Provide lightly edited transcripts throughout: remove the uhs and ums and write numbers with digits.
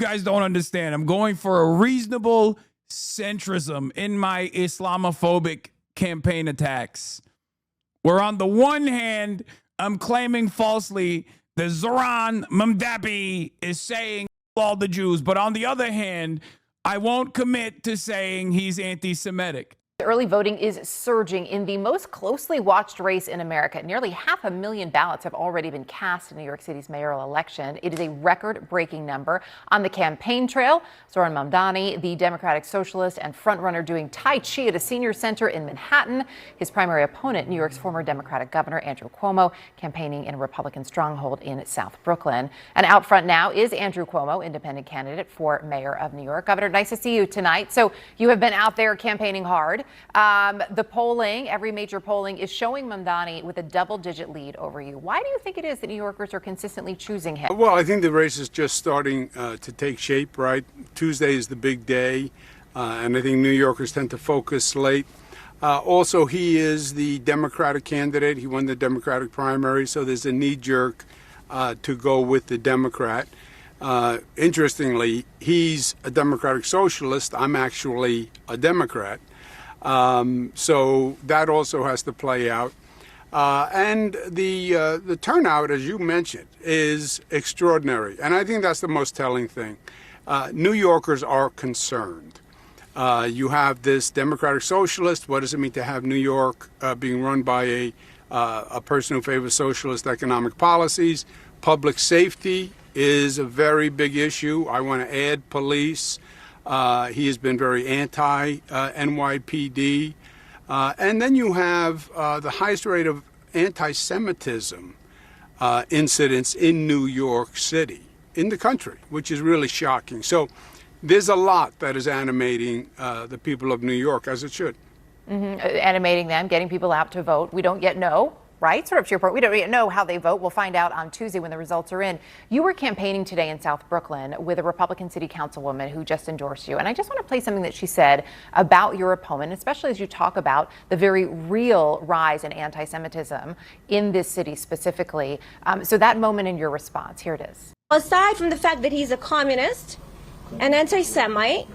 guys don't understand. I'm going for a reasonable centrism in my Islamophobic campaign attacks. Where on the one hand, I'm claiming falsely that Zohran Mamdani is saying all the Jews, but on the other hand, I won't commit to saying he's anti-Semitic. Early voting is surging in the most closely watched race in America. Nearly 500,000 ballots have already been cast in New York City's mayoral election. It is a record-breaking number. On the campaign trail, Zohran Mamdani, the Democratic Socialist and frontrunner, doing Tai Chi at a senior center in Manhattan. His primary opponent, New York's former Democratic Governor Andrew Cuomo, campaigning in a Republican stronghold in South Brooklyn. And out front now is Andrew Cuomo, independent candidate for mayor of New York. Governor, nice to see you tonight. So you have been out there campaigning hard. The polling, every major polling, is showing Mamdani with a double-digit lead over you. Why do you think it is that New Yorkers are consistently choosing him? Well, I think the race is just starting to take shape, right? Tuesday is the big day, and I think New Yorkers tend to focus late. Also, he is the Democratic candidate. He won the Democratic primary, so there's a knee-jerk to go with the Democrat. Interestingly, he's a Democratic Socialist. I'm actually a Democrat. So that also has to play out. And the turnout, as you mentioned, is extraordinary. And I think that's the most telling thing. New Yorkers are concerned. You have this Democratic Socialist. What does it mean to have New York being run by a person who favors socialist economic policies? Public safety is a very big issue. I want to add police. He has been very anti-NYPD. And then you have the highest rate of anti-Semitism incidents in New York City, in the country, which is really shocking. So there's a lot that is animating the people of New York, as it should. Animating them, getting people out to vote. We don't yet know. Right? Sort of to your point, we don't yet know how they vote. We'll find out on Tuesday when the results are in. You were campaigning today in South Brooklyn with a Republican city councilwoman who just endorsed you. And I just want to play something that she said about your opponent, especially as you talk about the very real rise in anti-Semitism in this city specifically. So that moment in your response, here it is. Aside from the fact that he's a communist, an anti-Semite,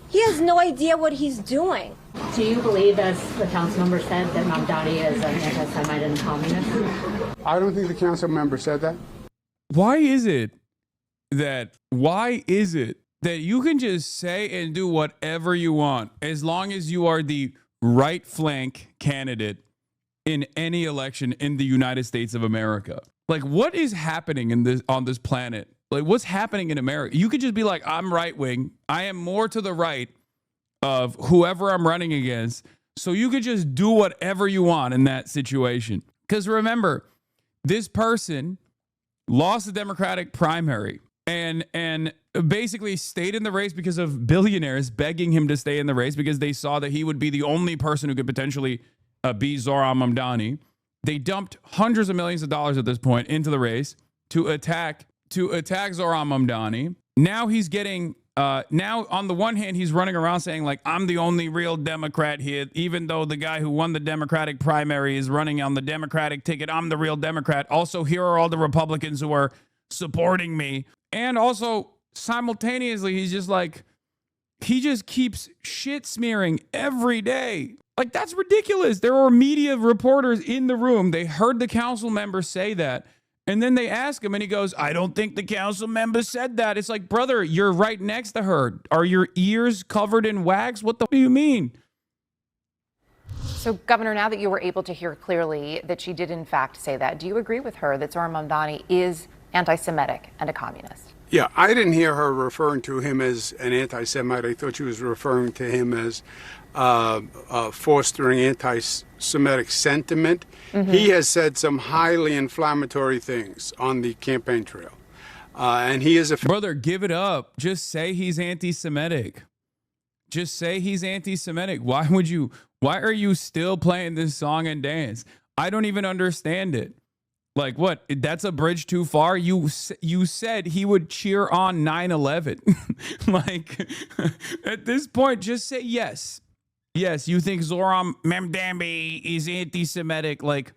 he has no idea what he's doing. Do you believe, as the council member said, that Mamdani is an anti-Semite and communist? I don't think the council member said that. Why is it that you can just say and do whatever you want as long as you are the right flank candidate in any election in the United States of America? Like, what is happening on this planet? Like, what's happening in America? You could just be like, I'm right wing. I am more to the right of whoever I'm running against. So you could just do whatever you want in that situation. Because remember, this person lost the Democratic primary and basically stayed in the race because of billionaires begging him to stay in the race because they saw that he would be the only person who could potentially be Zohran Mamdani. They dumped hundreds of millions of dollars at this point into the race to attack Zohran Mamdani. Now he's getting now on the one hand, he's running around saying like, I'm the only real Democrat here, even though the guy who won the Democratic primary is running on the Democratic ticket. I'm the real Democrat. Also, here are all the Republicans who are supporting me. And also simultaneously, he's just like, he just keeps shit smearing every day. Like, that's ridiculous. There were media reporters in the room. They heard the council member say that. And then they ask him and he goes, I don't think the council member said that. It's like, brother, you're right next to her. Are your ears covered in wax? What the do you mean? So, Governor, now that you were able to hear clearly that she did in fact say that, do you agree with her that Zohran Mamdani is anti-Semitic and a communist? Yeah, I didn't hear her referring to him as an anti-Semite. I thought she was referring to him as fostering anti-Semitic sentiment. Mm-hmm. He has said some highly inflammatory things on the campaign trail. And he is a... Brother, give it up. Just say he's anti-Semitic. Just say he's anti-Semitic. Why are you still playing this song and dance? I don't even understand it. Like, what? That's a bridge too far? You said he would cheer on 9/11. Like, at this point, just say yes. Yes, you think Zohran Mamdani is anti-Semitic. Like,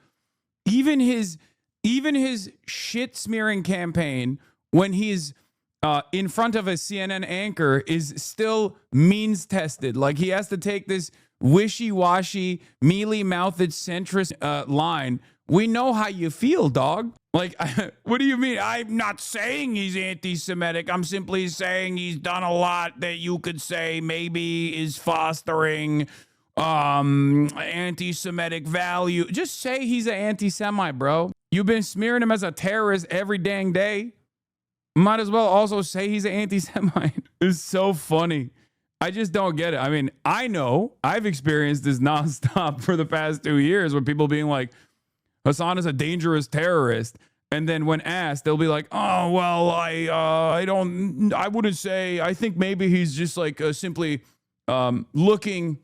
even his shit smearing campaign, when he's in front of a CNN anchor is still means tested. Like he has to take this wishy-washy, mealy-mouthed centrist line. We know how you feel, dog. Like, what do you mean? I'm not saying he's anti-Semitic. I'm simply saying he's done a lot that you could say maybe is fostering anti-Semitic value. Just say he's an anti-Semite, bro. You've been smearing him as a terrorist every dang day. Might as well also say he's an anti-Semite. It's so funny. I just don't get it. I mean, I know I've experienced this nonstop for the past 2 years with people being like, Hasan is a dangerous terrorist. And then when asked, they'll be like, oh, well, I wouldn't say, I think maybe he's just like simply looking,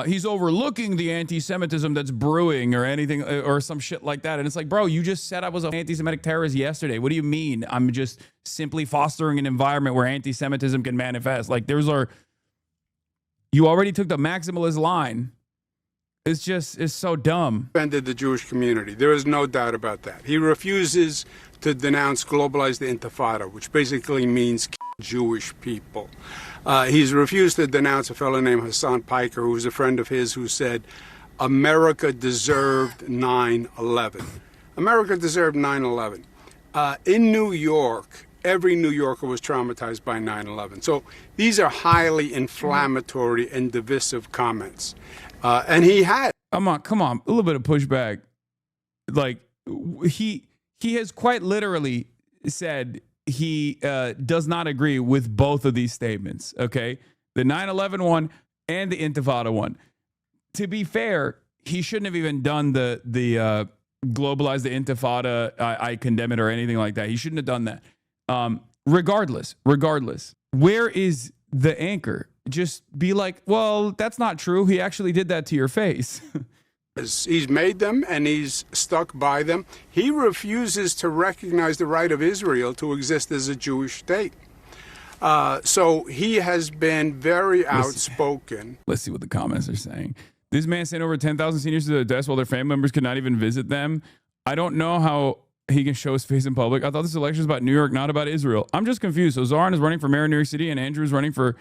he's overlooking the anti-Semitism that's brewing or anything or some shit like that. And it's like, bro, you just said I was an anti-Semitic terrorist yesterday. What do you mean? I'm just simply fostering an environment where anti-Semitism can manifest. Like you already took the maximalist line. It's so dumb. Offended the Jewish community. There is no doubt about that. He refuses to denounce globalize the Intifada, which basically means kill Jewish people. He's refused to denounce a fellow named Hassan Piker, who was a friend of his, who said, America deserved 9/11. America deserved 9/11. In New York, every New Yorker was traumatized by 9/11. So these are highly inflammatory and divisive comments. And he had. Come on, a little bit of pushback. Like he has quite literally said he does not agree with both of these statements. Okay, the 9/11 one and the Intifada one. To be fair, he shouldn't have even done the globalize the Intifada. I condemn it or anything like that. He shouldn't have done that. Regardless, where is the anchor? Just be like, well, that's not true. He actually did that to your face. He's made them and he's stuck by them. He refuses to recognize the right of Israel to exist as a Jewish state. So he has been very outspoken. Let's see what the comments are saying. This man sent over 10,000 seniors to the desk while their family members could not even visit them. I don't know how he can show his face in public. I thought this election was about New York, not about Israel. I'm just confused. So Zohran is running for mayor of New York City and Andrew is running for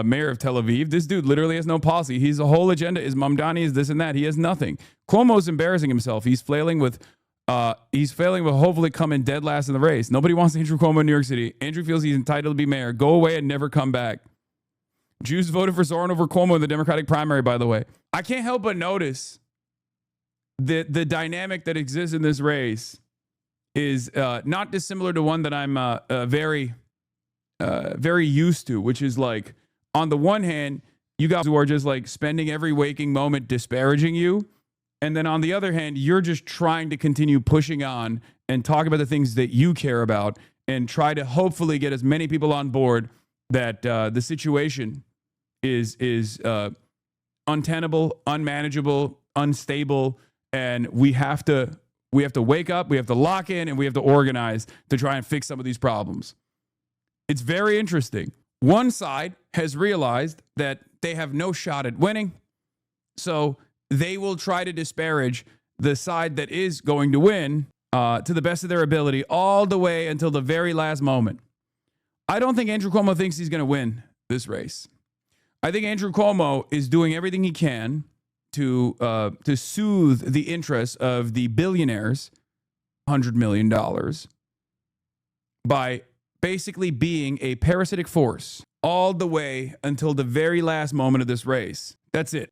mayor of Tel Aviv. This dude literally has no policy. His whole agenda is Mamdani is this and that. He has nothing. Cuomo's embarrassing himself. He's failing with hopefully coming dead last in the race. Nobody wants Andrew Cuomo in New York City. Andrew feels he's entitled to be mayor. Go away and never come back. Jews voted for Zohran over Cuomo in the Democratic primary, by the way. I can't help but notice the dynamic that exists in this race is not dissimilar to one that I'm very used to, which is like, on the one hand, you guys who are just like spending every waking moment disparaging you. And then on the other hand, you're just trying to continue pushing on and talk about the things that you care about and try to hopefully get as many people on board that the situation is untenable, unmanageable, unstable. And we have to wake up, we have to lock in, and we have to organize to try and fix some of these problems. It's very interesting. One side has realized that they have no shot at winning, so they will try to disparage the side that is going to win to the best of their ability all the way until the very last moment. I don't think Andrew Cuomo thinks he's going to win this race. I think Andrew Cuomo is doing everything he can to soothe the interests of the billionaires, $100 million, by basically being a parasitic force all the way until the very last moment of this race. That's it.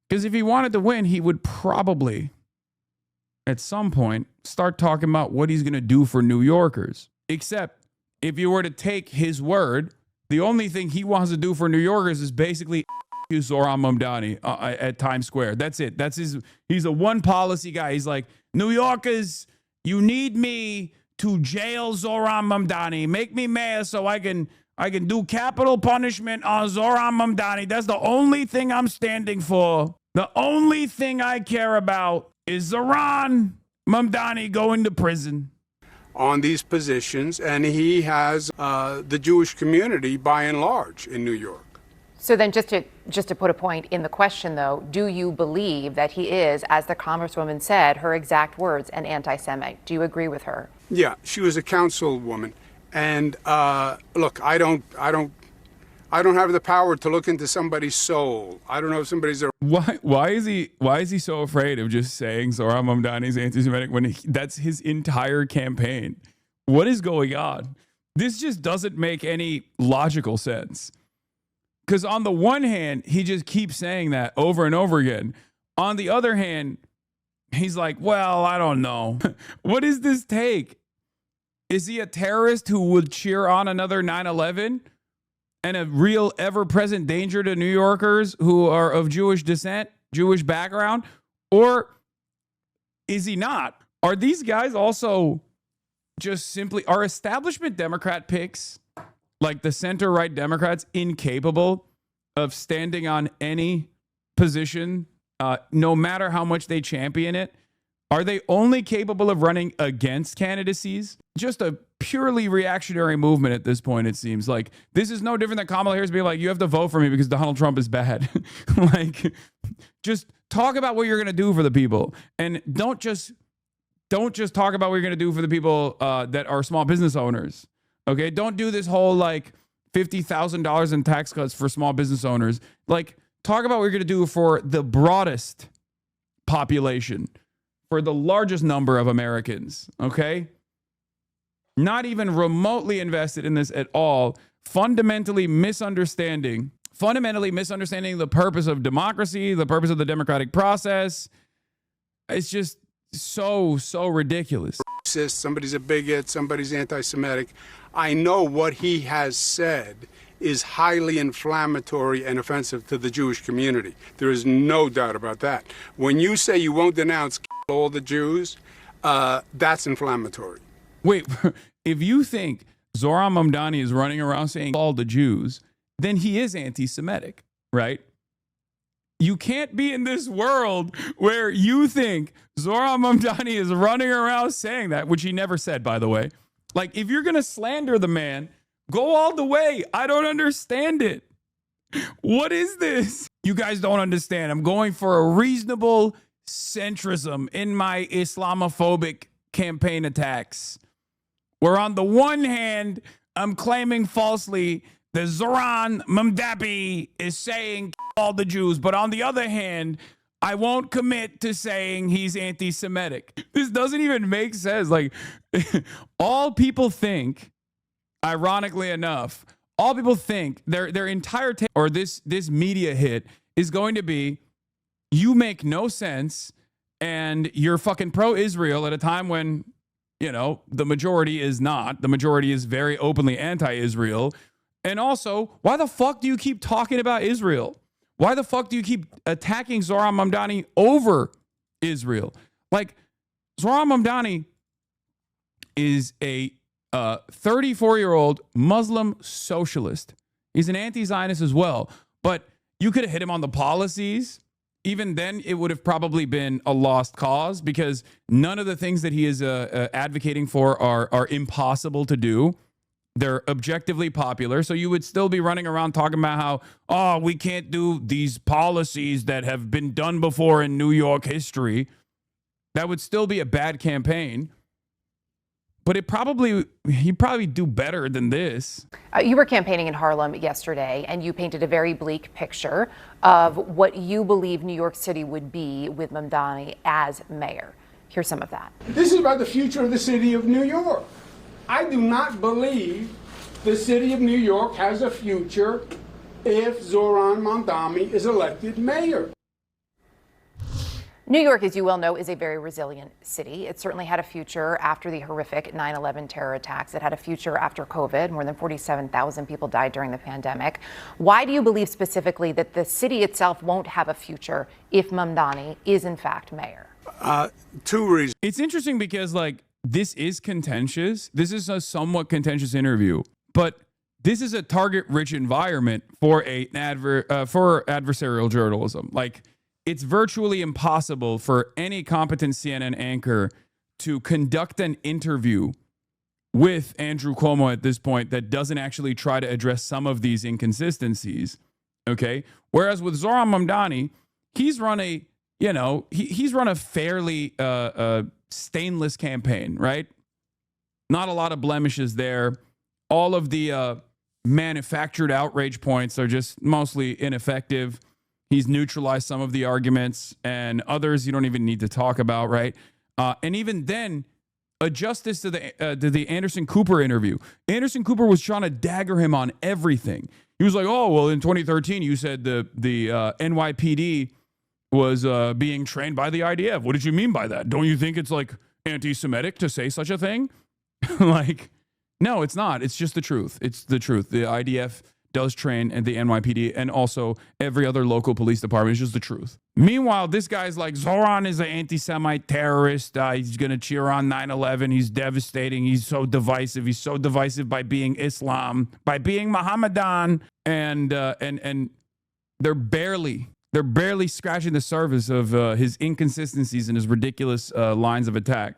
Because if he wanted to win, he would probably, at some point, start talking about what he's going to do for New Yorkers. Except, if you were to take his word, the only thing he wants to do for New Yorkers is basically Zohran Mamdani at Times Square. That's it. He's a one policy guy. He's like, New Yorkers, you need me to jail Zohran Mamdani. Make me mayor so I can do capital punishment on Zohran Mamdani. That's the only thing I'm standing for. The only thing I care about is Zohran Mamdani going to prison. On these positions, and he has the Jewish community by and large in New York. So then just to put a point in the question, though, do you believe that he is, as the Congresswoman said, her exact words, an anti-Semite? Do you agree with her? Yeah, she was a councilwoman. And look, I don't have the power to look into somebody's soul. I don't know if somebody's a Why is he so afraid of just saying Zohran Mamdani is anti-Semitic when that's his entire campaign? What is going on? This just doesn't make any logical sense. Because on the one hand, he just keeps saying that over and over again. On the other hand, he's like, well, I don't know. What is this take? Is he a terrorist who would cheer on another 9/11 and a real ever-present danger to New Yorkers who are of Jewish descent, Jewish background? Or is he not? Are these guys also just simply, are establishment Democrat picks, like the center-right Democrats, incapable of standing on any position, no matter how much they champion it? Are they only capable of running against candidacies? Just a purely reactionary movement at this point, it seems. Like, this is no different than Kamala Harris being like, you have to vote for me because Donald Trump is bad. Like, just talk about what you're going to do for the people. And don't just talk about what you're going to do for the people that are small business owners. Okay? Don't do this whole, like, $50,000 in tax cuts for small business owners. Like, talk about what you're going to do for the broadest population, for the largest number of Americans, okay? Not even remotely invested in this at all, fundamentally misunderstanding the purpose of democracy, the purpose of the democratic process. It's just so ridiculous. Somebody's a bigot, somebody's anti-Semitic. I know what he has said is highly inflammatory and offensive to the Jewish community. There is no doubt about that. When you say you won't denounce all the Jews, that's inflammatory. Wait, if you think Zohran Mamdani is running around saying all the Jews, then he is anti-Semitic, right? You can't be in this world where you think Zohran Mamdani is running around saying that, which he never said, by the way. Like, if you're going to slander the man, go all the way. I don't understand it. What is this? You guys don't understand. I'm going for a reasonable centrism in my Islamophobic campaign attacks, where on the one hand, I'm claiming falsely that Zohran Mamdani is saying all the Jews, but on the other hand, I won't commit to saying he's anti-Semitic. This doesn't even make sense. Like, all people think, ironically enough, all people think their entire or this media hit is going to be, you make no sense and you're fucking pro-Israel at a time when, you know, the majority is not. The majority is very openly anti-Israel. And also, why the fuck do you keep talking about Israel? Why the fuck do you keep attacking Zohran Mamdani over Israel? Like, Zohran Mamdani is a 34-year-old Muslim socialist. He's an anti-Zionist as well. But you could have hit him on the policies. Even then, it would have probably been a lost cause, because none of the things that he is advocating for are impossible to do. They're objectively popular. So you would still be running around talking about how, oh, we can't do these policies that have been done before in New York history. That would still be a bad campaign. But he'd probably do better than this. You were campaigning in Harlem yesterday, and you painted a very bleak picture of what you believe New York City would be with Mamdani as mayor. Here's some of that. This is about the future of the city of New York. I do not believe the city of New York has a future if Zohran Mamdani is elected mayor. New York, as you well know, is a very resilient city. It certainly had a future after the horrific 9/11 terror attacks. It had a future after COVID. More than 47,000 people died during the pandemic. Why do you believe specifically that the city itself won't have a future if Mamdani is in fact mayor? Two reasons. It's interesting because, like, this is contentious. This is a somewhat contentious interview, but this is a target-rich environment for for adversarial journalism. Like, it's virtually impossible for any competent CNN anchor to conduct an interview with Andrew Cuomo at this point that doesn't actually try to address some of these inconsistencies. Okay. Whereas with Zohran Mamdani, he's run a fairly stainless campaign, right? Not a lot of blemishes there. All of the manufactured outrage points are just mostly ineffective. He's neutralized some of the arguments, and others you don't even need to talk about, right? And even then, adjust this to the Anderson Cooper interview. Anderson Cooper was trying to dagger him on everything. He was like, "Oh, well, in 2013, you said the NYPD was being trained by the IDF. What did you mean by that? Don't you think it's like anti-Semitic to say such a thing?" Like, no, it's not. It's just the truth. It's the truth. The IDF does train at the NYPD and also every other local police department. It's just the truth. Meanwhile, this guy's like, Zohran is an anti-Semite terrorist. He's going to cheer on 9/11. He's devastating. He's so divisive. He's so divisive by being Islam, by being Mohammedan. And they're barely scratching the surface of his inconsistencies and his ridiculous lines of attack.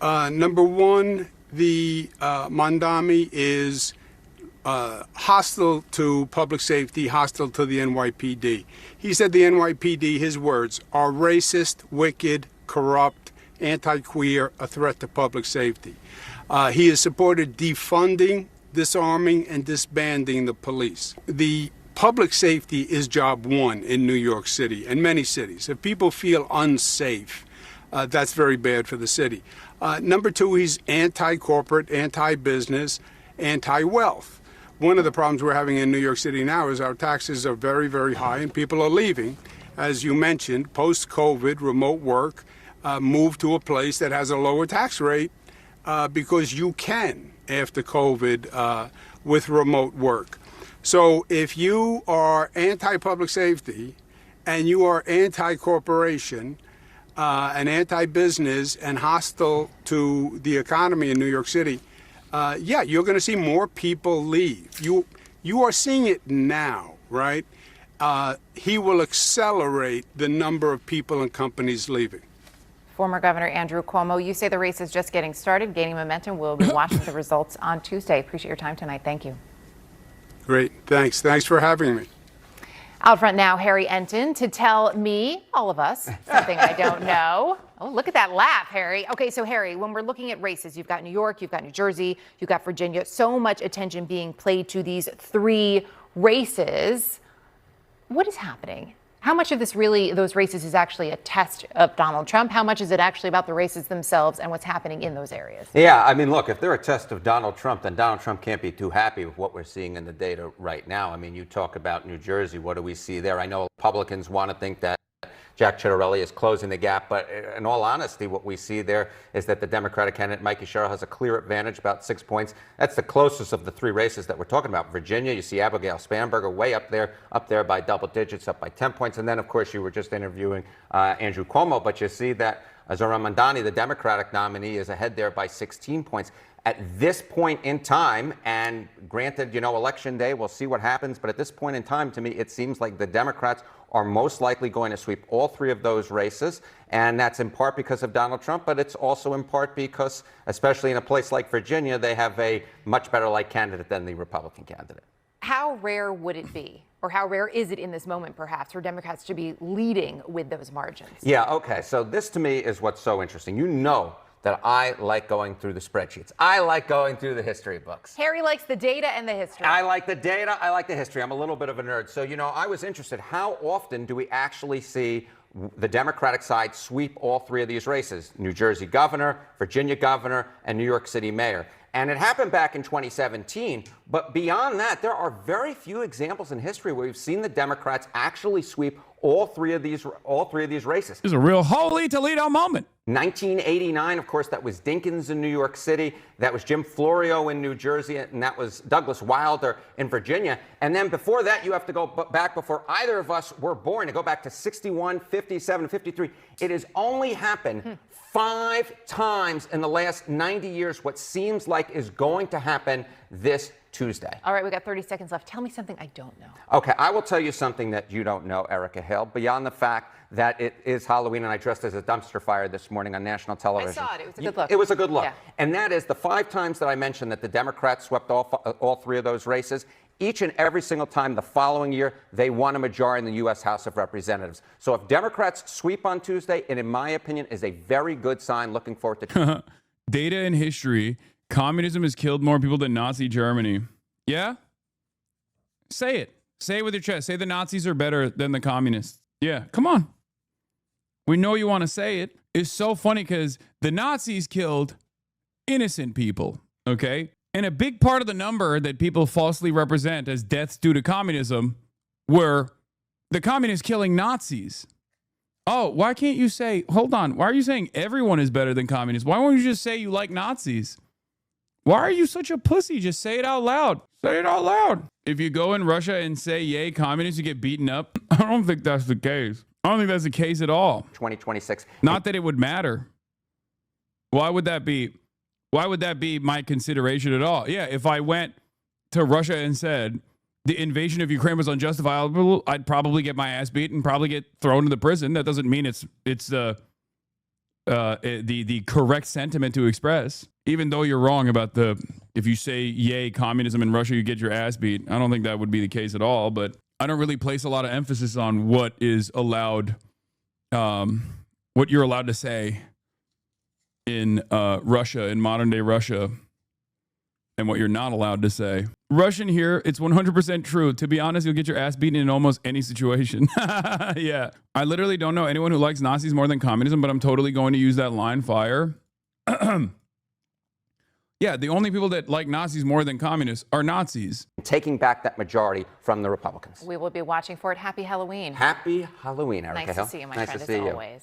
Number one, the Mamdani is hostile to public safety, hostile to the NYPD. He said the NYPD, his words, are racist, wicked, corrupt, anti-queer, a threat to public safety. He has supported defunding, disarming, and disbanding the police. The public safety is job one in New York City and many cities. If people feel unsafe, that's very bad for the city. Number two, he's anti-corporate, anti-business, anti-wealth. One of the problems we're having in New York City now is our taxes are very, very high and people are leaving. As you mentioned, post-COVID, remote work, move to a place that has a lower tax rate because you can after COVID with remote work. So if you are anti-public safety and you are anti-corporation and anti-business and hostile to the economy in New York City, you're going to see more people leave. You are seeing it now, right? He will accelerate the number of people and companies leaving. Former Governor Andrew Cuomo, you say the race is just getting started, gaining momentum. We'll be watching the results on Tuesday. Appreciate your time tonight. Thank you. Great. Thanks. Thanks for having me. Out front now, Harry Enton, to tell me, all of us, something I don't know. Oh, look at that laugh, Harry. Okay, so Harry, when we're looking at races, you've got New York, you've got New Jersey, you've got Virginia, so much attention being played to these three races. What is happening? How much of this really, those races, is actually a test of Donald Trump? How much is it actually about the races themselves and what's happening in those areas? Yeah, I mean, look, if they're a test of Donald Trump, then Donald Trump can't be too happy with what we're seeing in the data right now. I mean, you talk about New Jersey. What do we see there? I know Republicans want to think that Jack Ciattarelli is closing the gap, but in all honesty, what we see there is that the Democratic candidate, Mikey Sherrill, has a clear advantage, about 6 points. That's the closest of the three races that we're talking about. Virginia, you see Abigail Spanberger way up there by double digits, up by 10 points. And then, of course, you were just interviewing Andrew Cuomo, but you see that Zohran Mamdani, the Democratic nominee, is ahead there by 16 points. At this point in time, and granted, Election Day, we'll see what happens, but at this point in time, to me, it seems like the Democrats are most likely going to sweep all three of those races, and that's in part because of Donald Trump, but it's also in part because, especially in a place like Virginia, they have a much better liked candidate than the Republican candidate. How rare would it be, or how rare is it in this moment, perhaps, for Democrats to be leading with those margins? Yeah, okay, so this to me is what's so interesting. You know that I like going through the spreadsheets. I like going through the history books. Harry likes the data and the history. I like the data. I like the history. I'm a little bit of a nerd. So, I was interested. How often do we actually see the Democratic side sweep all three of these races? New Jersey governor, Virginia governor, and New York City mayor. And it happened back in 2017. But beyond that, there are very few examples in history where we've seen the Democrats actually sweep all three of these races. This is a real holy Toledo moment. 1989, of course, that was Dinkins in New York City. That was Jim Florio in New Jersey. And that was Douglas Wilder in Virginia. And then before that, you have to go back before either of us were born, to go back to 61, 57, 53. It has only happened 5 times in the last 90 years, what seems like is going to happen this Tuesday. All right, we got 30 seconds left. Tell me something I don't know. Okay, I will tell you something that you don't know, Erica Hill, beyond the fact that it is Halloween and I dressed as a dumpster fire this morning on national television. I saw it. It was a good look. It was a good look. Yeah. And that is the 5 times that I mentioned that the Democrats swept all three of those races. Each and every single time the following year, they won a majority in the U.S. House of Representatives. So if Democrats sweep on Tuesday, it, in my opinion, is a very good sign. Looking forward to data and history Communism has killed more people than Nazi Germany. Yeah? Say it. Say it with your chest. Say the Nazis are better than the communists. Yeah, come on. We know you want to say it. It's so funny because the Nazis killed innocent people, okay? And a big part of the number that people falsely represent as deaths due to communism were the communists killing Nazis. Oh, why can't you say, hold on, why are you saying everyone is better than communists? Why won't you just say you like Nazis? Why are you such a pussy? Just say it out loud. Say it out loud. If you go in Russia and say, yay, communists, you get beaten up. I don't think that's the case. I don't think that's the case at all. 2026. Not that it would matter. Why would that be? Why would that be my consideration at all? Yeah, if I went to Russia and said the invasion of Ukraine was unjustifiable, I'd probably get my ass beat and probably get thrown to the prison. That doesn't mean it's the correct sentiment to express. Even though you're wrong about if you say yay communism in Russia, you get your ass beat. I don't think that would be the case at all. But I don't really place a lot of emphasis on what is allowed, what you're allowed to say in Russia, in modern day Russia, and what you're not allowed to say. Russian here, it's 100% true. To be honest, you'll get your ass beaten in almost any situation. Yeah. I literally don't know anyone who likes Nazis more than communism, but I'm totally going to use that line, fire. Yeah, the only people that like Nazis more than communists are Nazis. Taking back that majority from the Republicans. We will be watching for it. Happy Halloween. Happy Halloween, Erica Nice Hill. to see you, my nice friend, to as see you. always.